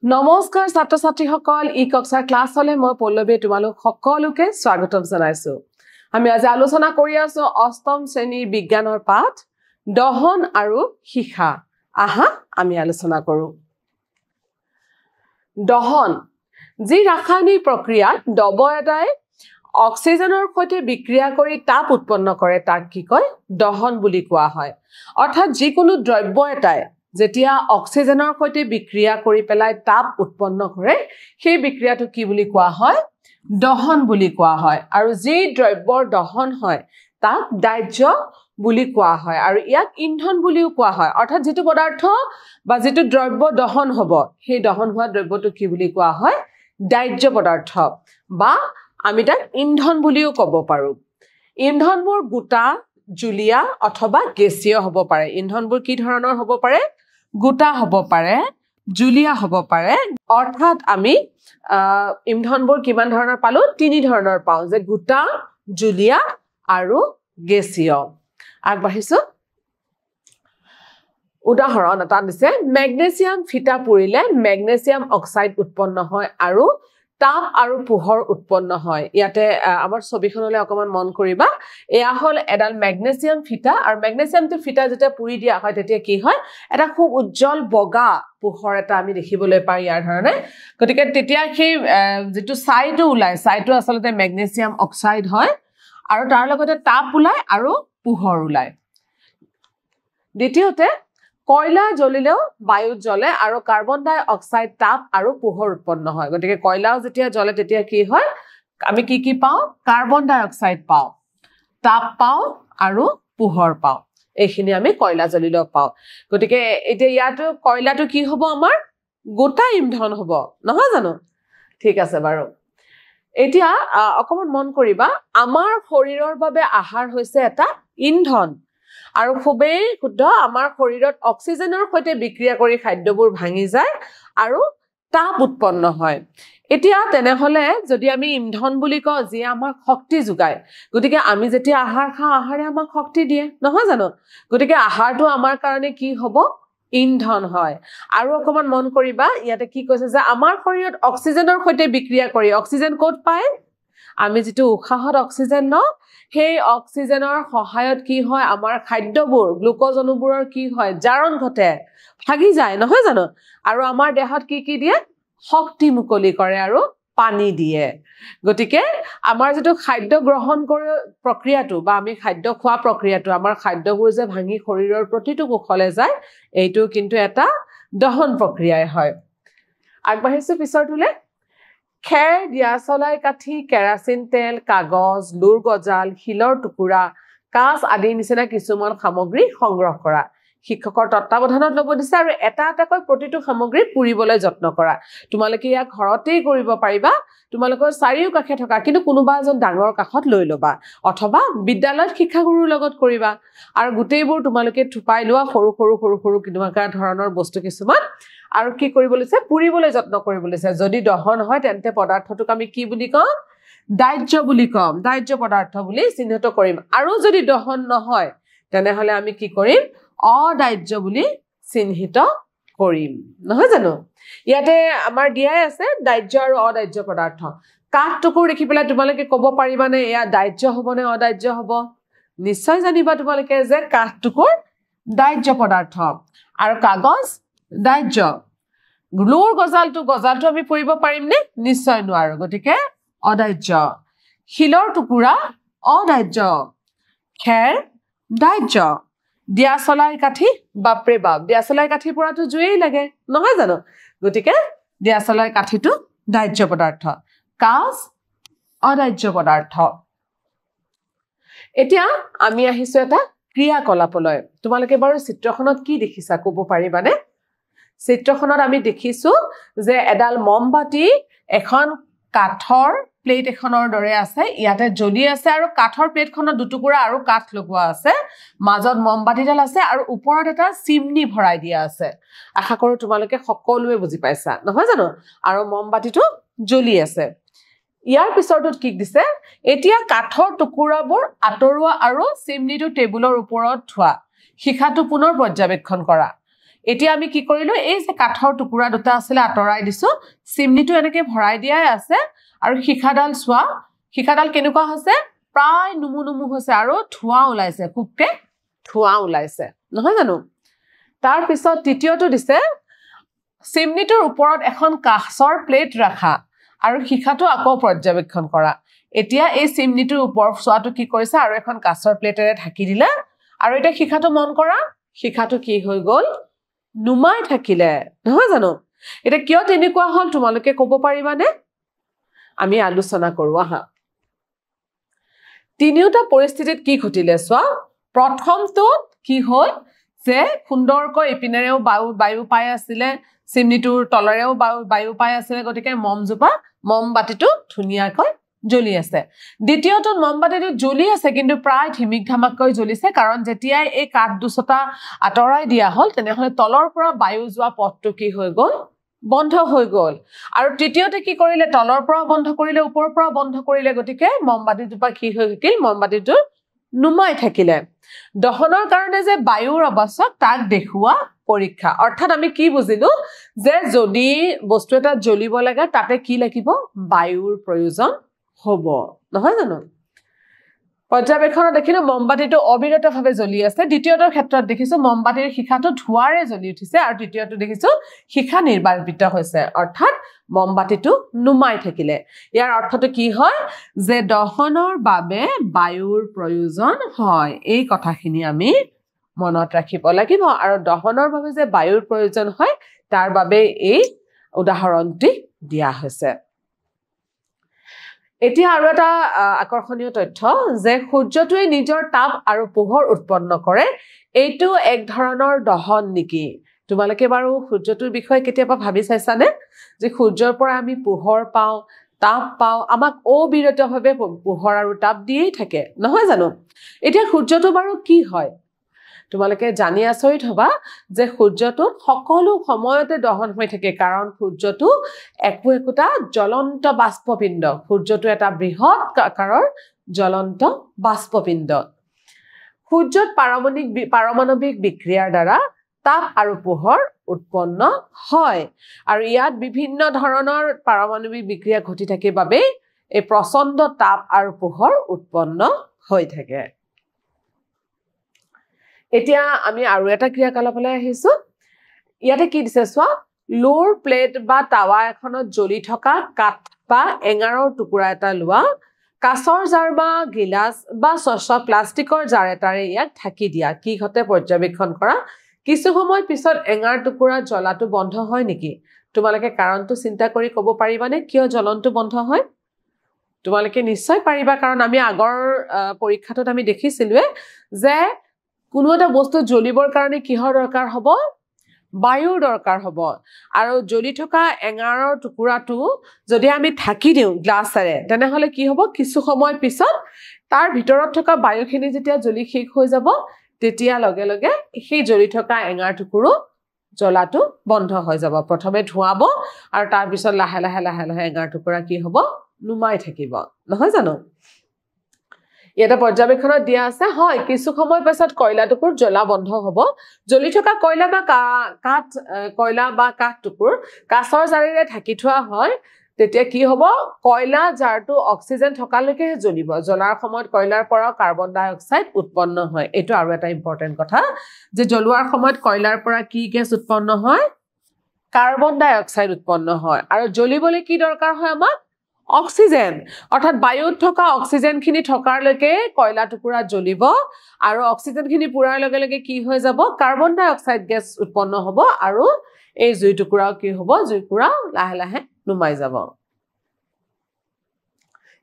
নমস্কাৰ ছাত্ৰ ছাত্ৰীসকল ই কক্সাৰ ক্লাছলৈ মই পল্লৱী তোমালোক সকলোকে স্বাগতম জনাইছো আমি আজি আলোচনা কৰি আছো অষ্টম শ্ৰেণীৰ বিজ্ঞানৰ পাঠ দহন আৰু শিখা আহা আমি আলোচনা কৰো দহন যি ৰাসায়নিক প্ৰক্ৰিয়াত দ্ৰৱ এটাই অক্সিজেনৰ সৈতে বিক্ৰিয়া কৰি তাপ উৎপন্ন কৰে তাক কি কয় দহন বুলি কোৱা হয় অৰ্থাৎ যিকোনো দ্ৰব্য এটাই যেতিয়া অক্সিজেনৰ সৈতে বিক্ৰিয়া কৰি পেলাই তাপ উৎপন্ন কৰে সেই বিক্ৰিয়াটো কি বুলি কোৱা হয় দহন বুলি কোৱা হয় আৰু যি দ্ৰব্যৰ দহন হয় তাক দাহ্য বুলি কোৱা হয় আৰু ইয়াক ইন্ধন বুলিও কোৱা হয় অৰ্থাৎ যেটো পদাৰ্থ বা যেটো দ্ৰব্য দহন হ'ব সেই দহন হোৱা দ্ৰব্যটো কি বুলি কোৱা হয় দাহ্য পদাৰ্থ বা আমি তাক ইন্ধন বুলিও ক'ব পাৰো ইন্ধনবোৰ গোটা জুলীয়া অথবা গেছীয় হ'ব পাৰে ইন্ধনবোৰ কি ধৰণৰ হ'ব পাৰে গোটা হ'ব পাৰে জুলীয়া হ'ব পাৰে অৰ্থাৎ আমি ইন্ধনবোৰ কিমান ধৰণৰ পালো তিনি ধৰণৰ পাওঁ যে গোটা জুলীয়া আৰু গেছীয় আগবাঢ়িছো উদাহৰণ এটা দিছে মেগনেছিয়াম ফিটা পুৰিলে মেগনেছিয়াম অক্সাইড উৎপন্ন হয় আৰু তাপ আৰু পোহৰ উৎপন্ন হয় ইয়াতে আমাৰ ছবিখনলৈ অকমান মন কৰিবা এয়া হল এডাল মেগনেছিয়াম ফিটা আৰু মেগনেছিয়ামটো ফিটা যেতিয়া পুৰি দিয়া হয় তেতিয়া কি হয় এটা খুব উজ্জ্বল বগা পোহৰ এটা আমি দেখিবলৈ পাই ইয়াৰ ধৰণে গতিকে তেতিয়া সেই যেটো ছাইটো ওলাই ছাইটো আসলতে মেগনেছিয়াম অক্সাইড হয় আৰু তাৰ লগতে তাপ ওলাই আৰু পোহৰ ওলাই দ্বিতীয়তে কয়লা জ্বলিলেও বায়ুত জ্বলে আৰু কাৰ্বন ডাই অক্সাইড তাপ আৰু পোহৰ উৎপন্ন হয় গতিকে কয়লাও যেতিয়া জ্বলে তেতিয়া কি হয় আমি কি পাওঁ কাৰ্বন ডাই অক্সাইড পাওঁ তাপ পাওঁ আৰু পোহৰ পাওঁ এইখিনি আমি কয়লা জ্বলিলেও পাওঁ গতিকে এতিয়া ইয়াটো কয়লাটো কি হ'ব আমাৰ গোটা ইন্ধন হ'ব নহয় জানো ঠিক আছে বাৰু এতিয়া অকমান মন কৰিবা আমাৰ শৰীৰৰ বাবে আহাৰ হৈছে এটা ইন্ধন আৰু খুবেই শুদ্ধ আমাৰ শৰীৰত অক্সিজেনৰ সৈতে বিক্ৰিয়া কৰি খাদ্যবোৰ ভাঙি যায় আৰু তাপ উৎপন্ন হয় এতিয়া তেনেহলে যদি আমি ইন্ধন বুলি কওঁ যে আমাৰ শক্তি যোগায় গতিকে আমি যেতিয়া আহাৰ খাওঁ আহাৰে আমাক শক্তি দিয়ে নহয় জানো গতিকে আহাৰটো আমাৰ কাৰণে কি হ'ব ইন্ধন হয় আৰু অকমান মন কৰিবা ইয়াতে কি কৈছে যে আমাৰ শৰীৰত অক্সিজেনৰ সৈতে বিক্ৰিয়া কৰি অক্সিজেন ক'ত পায় আমি যেটো উশাহত অক্সিজেন লওঁ সেই অক্সিজেনৰ সহায়ত কি হয় আমাৰ খাদ্যবোৰ গ্লুকোজ অনুবোৰৰ কি হয় জাৰণ ঘটে ভাগি যায় নহয় জানো আৰু আমাৰ দেহত কি দিয়ে শক্তি মুকলি কৰে আৰু পানী দিয়ে গতিকে আমাৰ যেটো খাদ্য গ্ৰহণ কৰে প্ৰক্ৰিয়াটো বা আমি খাদ্য খোৱা প্ৰক্ৰিয়াটো আমাৰ খাদ্যবোৰ যে ভাঙি শৰীৰৰ প্ৰতিটো কোষলে যায় এইটো কিন্তু এটা দহন প্ৰক্ৰিয়াই হয় আগবাঢ়িছো পিছৰটোলে খেৰ দিয়াচলাই কাঠি কেৰাচিন তেল কাগজ লুৰ গজাল শিলৰ টুকুৰা কাঁচ আদি নিচিনা কিছুমান সামগ্ৰী সংগ্ৰহ কৰা শিক্ষকৰ তত্ত্বাৱধানত ল'ব দিছে আৰু এটা এটাকৈ প্ৰতিটো সামগ্ৰী পুৰিবলৈ যত্ন কৰা তোমালোকে ইয়াক ঘৰতেই কৰিব পাৰিবা তোমালোকৰ চাৰিও কাষে থকা কিন্তু কোনোবা এজন ডাঙৰ কাষত লৈ ল'বা অথবা বিদ্যালয়ত শিক্ষাগুৰুৰ লগত কৰিবা আৰু গোটেইবোৰ তোমালোকে থুপাই লোৱা সৰু কিনোকা ধৰণৰ বস্তু কিছুমান আৰু কি কৰিব লৈছে পুৰিবলৈ যত্ন কৰিব লৈছে যদি দহন হয় তেন্তে পদাৰ্থটোক আমি কি বুলি কম দাহ্য বুলি কম দাহ্য পদাৰ্থ বুলি চিহ্নিত কৰিম আৰু যদি দহন নহয় তেনেহলে আমি কি কৰিম অদাহ্য বুলি চিহ্নিত কৰিম নহয় জানো ইয়াতে আমাৰ দিয়াই আছে দাহ্য আৰু অদাহ্য পদাৰ্থ কাঠ টুকুৰ দেখি পেলাই তোমালোকে ক'ব পাৰিবানে এয়া দাহ্য হ'ব নে অদাহ্য হ'ব নিশ্চয় জানিবা তোমালোকে যে কাঠ টুকুৰ দাহ্য পদাৰ্থ আৰু কাগজ দাহ্য লুৰ গজালটো আমি পুৰিব পাৰিম নে নিশ্চয় নোৱাৰো গতিকে অদাহ্য শিলৰ টুকুৰা অদাহ্য খেৰ দাহ্য দিয়াচলাই কাঠি বাপৰে বাপ দিয়াচলাই কাঠিৰ পৰাটো জুইয়েই লাগে নহয় জানো গতিকে দিয়াচলাই কাঠিটো দাহ্য পদাৰ্থ কাঁচ অদাহ্য পদাৰ্থ এতিয়া আমি আহিছো এটা ক্ৰিয়াকলাপলৈ তোমালোকে বাৰু চিত্ৰখনত কি দেখিছা ক'ব পাৰিবানে চিত্ৰখনত আমি দেখিছো যে এডাল মমবাতি এখন কাঠৰ প্লেট এখনৰ দৰে আছে ইয়াতে জ্বলি আছে আৰু কাঠৰ প্লেটখনত দুটুকুৰা আৰু কাঠ লগোৱা আছে মাজত মমবাতিডাল আছে আৰু ওপৰত এটা চিমনি ভৰাই দিয়া আছে আশা কৰো তোমালোকে সকলোৱে বুজি পাইছা নহয় জানো আৰু মমবাতিটো জ্বলি আছে ইয়াৰ পিছৰটোত কি দিছে এতিয়া কাঠৰ টুকুৰাবোৰ আতৰোৱা আৰু চিমনিটো টেবুলৰ ওপৰত থোৱা শিখাটো পুনৰ পৰ্যবেক্ষণ কৰা এতিয়া আমি কি কৰিলো এই যে কাঠৰ টুকুৰা দুটা আছিল আতৰাই দিছো চিমনিটো এনেকে ভৰাই দিয়াই আছে আৰু শিখাডাল সোৱা শিখাডাল কেনেকুৱা হৈছে প্ৰায় নুমু নুমু হৈছে আৰু ধোঁৱা ওলাইছে খুবকে ধোঁৱা ওলাইছে নহয় জানো তাৰ পিছত তৃতীয়টো দিছে চিমনিটোৰ ওপৰত এখন কাঁচৰ প্লেট ৰাখা আৰু শিখাটো আকৌ পৰ্যবেক্ষণ কৰা এতিয়া এই চিমনিটোৰ ওপৰত সোৱাটো কি কৰিছে আৰু এখন কাঁচৰ প্লেটেৰে ঢাকি দিলে আৰু এটা শিখাটো মন কৰা শিখাটো কি হৈ গ'ল নুমাই থাকিলে নহয় জানো এটা কিয় তেনেকুৱা হল তোমালোকে ক'ব পাৰিবানে আমি আলোচনা কৰো আহা তিনিওটা পৰিস্থিতিত কি ঘটিলে চোৱা প্ৰথমটো কি হ'ল যে সুন্দৰকৈ ইপিনেৰেও বায়ু পাই আছিলে চিমনিটোৰ তলৰেও বায়ু পাই আছিলে গতিকে মমবাতিটো ধুনীয়াকৈ জ্বলি আছে দ্বিতীয়টো মমবাতিটো জ্বলি আছে কিন্তু প্ৰায় ধিমিক ধামাকৈ জ্বলিছে কাৰণ যেতিয়াই এই কাঠ দুছটা আতৰাই দিয়া হ'ল তেনেহলে তলৰ পৰা বায়ু যোৱা পথটো কি হৈ গ'ল বন্ধ হৈ গ'ল আৰু তৃতীয়তে কি কৰিলে তলৰ পৰা বন্ধ কৰিলে ওপৰৰ পৰা বন্ধ কৰিলে গতিকে মমবাতিটোপা কি হৈ গ'ল মমবাতিটো নুমাই থাকিলে দহনৰ কাৰণে যে বায়ুৰ আৱশ্যক তাক দেখুৱা পৰীক্ষা অৰ্থাৎ আমি কি বুজিলো যে যদি বস্তু এটা জ্বলিব লাগে তাতে কি লাগিব বায়ুৰ প্ৰয়োজন হ'ব নহয় জানো পৰ্যবেক্ষণত দেখিলো মমবাতিটো অবিৰতভাৱে জ্বলি আছে দ্বিতীয়টোৰ ক্ষেত্ৰত দেখিছো মমবাতিৰ শিখাটো ধোঁৱাৰে জ্বলি উঠিছে আৰু তৃতীয়টো দেখিছো শিখা নিৰ্বাপিত হৈছে অৰ্থাৎ মমবাতিটো নুমাই থাকিলে ইয়াৰ অৰ্থটো কি হয় যে দহনৰ বাবে বায়ুৰ প্ৰয়োজন হয় এই কথাখিনি আমি মনত ৰাখিব লাগিব আৰু দহনৰ বাবে যে বায়ুৰ প্ৰয়োজন হয় তাৰ বাবে এই উদাহৰণটি দিয়া হৈছে এতিয়া আৰু এটা আকৰ্ষণীয় তথ্য যে সূৰ্যটোৱে নিজৰ তাপ আৰু পোহৰ উৎপন্ন কৰে এইটো এক ধৰণৰ দহন নেকি তোমালোকে বাৰু সূৰ্যটোৰ বিষয়ে কেতিয়াবা ভাবি চাইছানে যে সূৰ্যৰ পৰা আমি পোহৰ পাওঁ তাপ পাওঁ আমাক অবিৰতভাৱে পোহৰ আৰু তাপ দিয়েই থাকে নহয় জানো এতিয়া সূৰ্যটো বাৰু কি হয় তোমালোকে জানি আচৰিত হবা যে সূৰ্যটো সকলো সময়তে দহন হৈ থাকে কাৰণ সূৰ্যটো একোটা জ্বলন্ত বাষ্পপিণ্ড সূৰ্যটো এটা বৃহৎ আকাৰৰ জ্বলন্ত বাষ্পপিণ্ড সূৰ্যত পাৰমাণৱিক বিক্ৰিয়াৰ দ্বাৰা তাপ আৰু পোহৰ উৎপন্ন হয় আৰু ইয়াত বিভিন্ন ধৰণৰ পাৰমাণৱিক বিক্ৰিয়া ঘটি থাকে বাবে এই প্ৰচণ্ড তাপ আৰু পোহৰ উৎপন্ন হৈ থাকে এতিয়া আমি আৰু এটা ক্ৰিয়াকলাপলৈ আহিছো ইয়াতে কি দিছে চোৱা লোৰ প্লেট বা টাৱা এখনত জ্বলি থকা কাঠ বা এঙাৰৰ টুকুৰা এটা লোৱা কাঁচৰ জাৰ বা গিলাচ বা চচা প্লাষ্টিকৰ জাৰ এটাৰে ইয়াক ঢাকি দিয়া কি ঘটে পৰ্যবেক্ষণ কৰা কিছু সময় পিছত এঙাৰ টুকুৰা জ্বলাটো বন্ধ হয় নেকি তোমালোকে কাৰণটো চিন্তা কৰি ক'ব পাৰিবানে কিয় জ্বলনটো বন্ধ হয় তোমালোকে নিশ্চয় পাৰিবা কাৰণ আমি আগৰ পৰীক্ষাটোত আমি দেখিছিলোৱে যে কোনো এটা বস্তু জ্বলিবৰ কাৰণে কিহৰ দৰকাৰ হ'ব বায়ুৰ দৰকাৰ হ'ব আৰু জ্বলি থকা এঙাৰৰ টুকুৰাটো যদি আমি ঢাকি দিওঁ গ্লাছেৰে তেনেহলে কি হ'ব কিছু সময় পিছত তাৰ ভিতৰত থকা বায়ুখিনি যেতিয়া জ্বলি শেষ হৈ যাব তেতিয়া লগে লগে সেই জ্বলি থকা এঙাৰ টুকুৰো জ্বলাটো বন্ধ হৈ যাব প্ৰথমে ধোঁৱাব আৰু তাৰ পিছত লাহে লাহে এঙাৰ টুকুৰা কি হ'ব নুমাই থাকিব নহয় জানো এটা পৰ্যবেক্ষণত দিয়া আছে হয় কিছু সময় পিছত কয়লাটুকুৰ জ্বলা বন্ধ হ'ব জ্বলি থকা কয়লা বা কাঠ টুকুৰ কাঁচৰ জাৰেৰে ঢাকি থোৱা হয় তেতিয়া কি হ'ব কয়লা জাৰটো অক্সিজেন থকালৈকে জ্বলিব জ্বলাৰ সময়ত কয়লাৰ পৰা কাৰ্বন ডাই অক্সাইড উৎপন্ন হয় এইটো আৰু এটা ইম্পৰ্টেন্ট কথা যে জ্বলোৱাৰ সময়ত কয়লাৰ পৰা কি গেছ উৎপন্ন হয় কাৰ্বন ডাই অক্সাইড উৎপন্ন হয় আৰু জ্বলিবলৈ কি দৰকাৰ হয় আমাক অক্সিজেন অৰ্থাৎ বায়ুত থকা অক্সিজেনখিনি থকালৈকে কয়লা টুকুৰা জ্বলিব আৰু অক্সিজেনখিনি পুৰাৰ লগে লগে কি হৈ যাব কাৰ্বন ডাই অক্সাইড গেছ উৎপন্ন হ'ব আৰু এই জুই টুকুৰাও কি হ'ব জুই টুকুৰা লাহে লাহে নুমাই যাব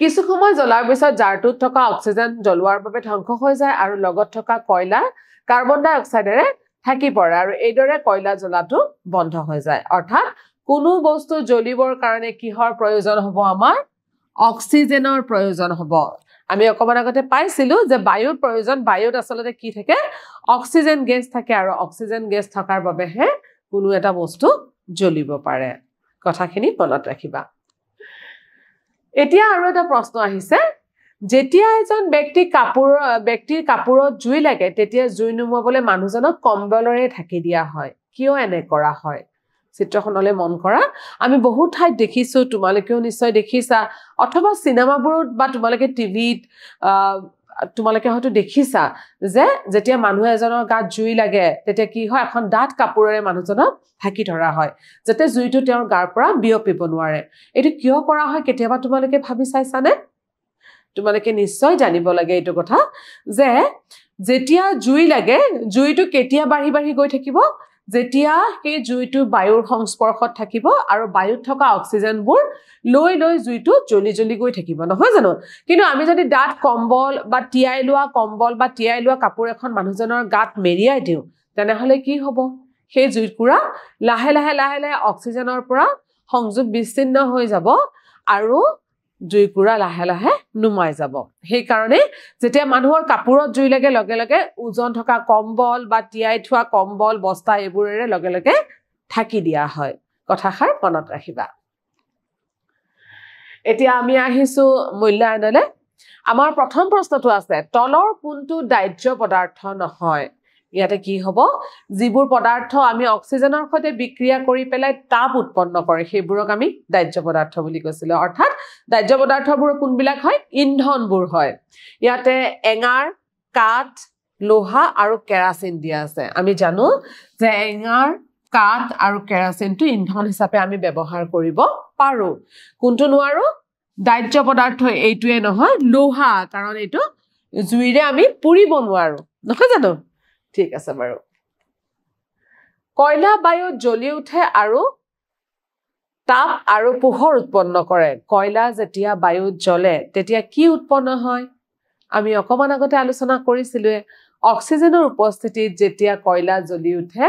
কিছু সময় জ্বলাৰ পিছত জাৰটোত থকা অক্সিজেন জ্বলোৱাৰ বাবে ধ্বংস হৈ যায় আৰু লগত থকা কয়লা কাৰ্বন ডাই অক্সাইডেৰে ঢাকি পৰে আৰু এইদৰে কয়লা জ্বলাটো বন্ধ হৈ যায় অৰ্থাৎ কোনো বস্তু জ্বলিবৰ কাৰণে কিহৰ প্ৰয়োজন হ'ব আমাৰ অক্সিজেনৰ প্ৰয়োজন হ'ব আমি অকমান আগতে পাইছিলো যে বায়ুৰ প্ৰয়োজন বায়ুত আসলে কি থাকে অক্সিজেন গেছ থাকে আৰু অক্সিজেন গেছ থকাৰ বাবেহে কোনো এটা বস্তু জ্বলিব পাৰে কথাখিনি মনত ৰাখিবা এতিয়া আৰু এটা প্ৰশ্ন আহিছে যেতিয়া এজন ব্যক্তিৰ কাপোৰত জুই লাগে তেতিয়া জুই নুমাবলৈ মানুহজনক কম্বলৰে ঢাকি দিয়া হয় কিয় এনে কৰা হয় চিত্ৰখনলৈ মন কৰা আমি বহুত ঠাইত দেখিছো তোমালোকেও নিশ্চয় দেখিছা অথবা সিনেমাবোৰত বা তোমালোকে টিভিত তোমালোকে হয়তো দেখিছা যে যেতিয়া মানুহ এজনৰ গাত জুই লাগে তেতিয়া কি হয় এখন ডাঠ কাপোৰেৰে মানুহজনক ঢাকি ধৰা হয় যাতে জুইটো তেওঁৰ গাৰ পৰা বিয়পিব নোৱাৰে এটো কিয় কৰা হয় কেতিয়াবা তোমালোকে ভাবি চাইছানে তোমালোকে নিশ্চয় জানিব লাগে এইটো কথা যে যেতিয়া জুই লাগে জুইটো কেতিয়া বাঢ়ি বাঢ়ি গৈ থাকিব যেতিয়া সেই জুইটো বায়ুৰ সংস্পৰ্শত থাকিব আৰু বায়ুত থকা অক্সিজেনবোৰ লৈ লৈ জুইটো জ্বলি জ্বলি গৈ থাকিব নহয় জানো কিন্তু আমি যদি ডাঠ কম্বল বা টিয়াই লোৱা কম্বল বা টিয়াই লোৱা কাপোৰ এখন মানুহজনৰ গাত মেৰিয়াই দিওঁ তেনেহলে কি হ'ব সেই জুইকুৰা লাহে লাহে লাহে লাহে অক্সিজেনৰ পৰা সংযোগ বিচ্ছিন্ন হৈ যাব আৰু জুইকুৰা লাহে লাহে নুমাই যাব সেই কাৰণে যেতিয়া মানুহৰ কাপোৰত জুই লাগে লগে লগে ওজন থকা কম্বল বা টিয়াই থোৱা কম্বল বস্তা এইবোৰেৰে লগে লগে ঢাকি দিয়া হয় কথাষাৰ মনত ৰাখিবা এতিয়া আমি আহিছো মূল্যায়নলৈ আমাৰ প্ৰথম প্ৰশ্নটো আছে তলৰ কোনটো দাহ্য পদাৰ্থ নহয় ইয়াতে কি হ'ব যিবোৰ পদাৰ্থ আমি অক্সিজেনৰ সৈতে বিক্ৰিয়া কৰি পেলাই তাপ উৎপন্ন কৰে সেইবোৰক আমি দাহ্য পদাৰ্থ বুলি কৈছিলো অৰ্থাৎ দাহ্য পদাৰ্থবোৰ কোনবিলাক হয় ইন্ধনবোৰ হয় ইয়াতে এঙাৰ কাঠ লোহা আৰু কেৰাচিন দিয়া আছে আমি জানো যে এঙাৰ কাঠ আৰু কেৰাচিনটো ইন্ধন হিচাপে আমি ব্যৱহাৰ কৰিব পাৰো কোনটো নোৱাৰো দাহ্য পদাৰ্থ এইটোৱে নহয় লোহা কাৰণ এইটো জুইৰে আমি পুৰিব নোৱাৰো নহয় জানো ঠিক আছে বাৰু কয়লা বায়ুত জ্বলি উঠে আৰু তাপ আৰু পোহৰ উৎপন্ন কৰে কয়লা যেতিয়া বায়ুত জ্বলে তেতিয়া কি উৎপন্ন হয় আমি অকমান আগতে আলোচনা কৰিছিলো অক্সিজেনৰ উপস্থিতিত যেতিয়া কয়লা জ্বলি উঠে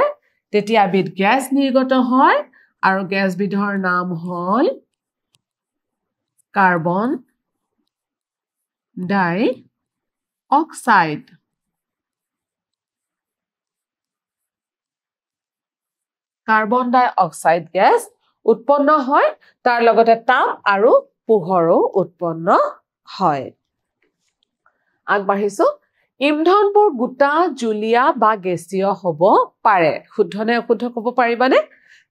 তেতিয়া এবিধ গেছ নিৰ্গত হয় আৰু গেছবিধৰ নাম হ'ল কাৰ্বন ডাই অক্সাইড কাৰ্বন ডাই অক্সাইড গেছ উৎপন্ন হয় তাৰ লগতে তাপ আৰু পোহৰো উৎপন্ন হয় আগবাঢ়িছো ইন্ধনবোৰ গোটা জুলীয়া বা গেছীয় হ'ব পাৰে শুদ্ধ নে অশুদ্ধ ক'ব পাৰিবানে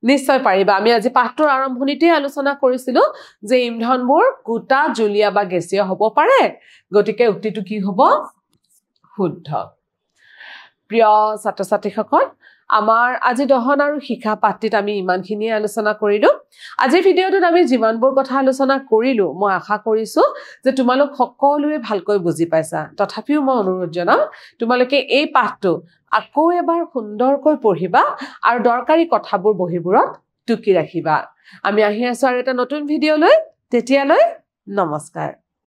নিশ্চয় পাৰিবা আমি আজি পাঠটোৰ আৰম্ভণিতে আলোচনা কৰিছিলো যে ইন্ধনবোৰ গোটা জুলীয়া বা গেছীয় হ'ব পাৰে গতিকে উক্তিটো কি হ'ব শুদ্ধ প্ৰিয় ছাত্ৰ ছাত্ৰীসকল আমাৰ আজি দহন আৰু শিক্ষা পাঠটিত আমি ইমানখিনিয়ে আলোচনা কৰিলো আজি ভিডিঅ'টোত আমি যিমানবোৰ কথা আলোচনা কৰিলো মই আশা কৰিছো যে তোমালোক সকলোৱে ভালকৈ বুজি পাইছা তথাপিও মই অনুৰোধ জনাম তোমালোকে এই পাঠটো আকৌ এবাৰ সুন্দৰকৈ পঢ়িবা আৰু দৰকাৰী কথাবোৰ বহিবোৰত টুকি ৰাখিবা আমি আহি আছো আৰু এটা নতুন ভিডিঅ'লৈ তেতিয়ালৈ নমস্কাৰ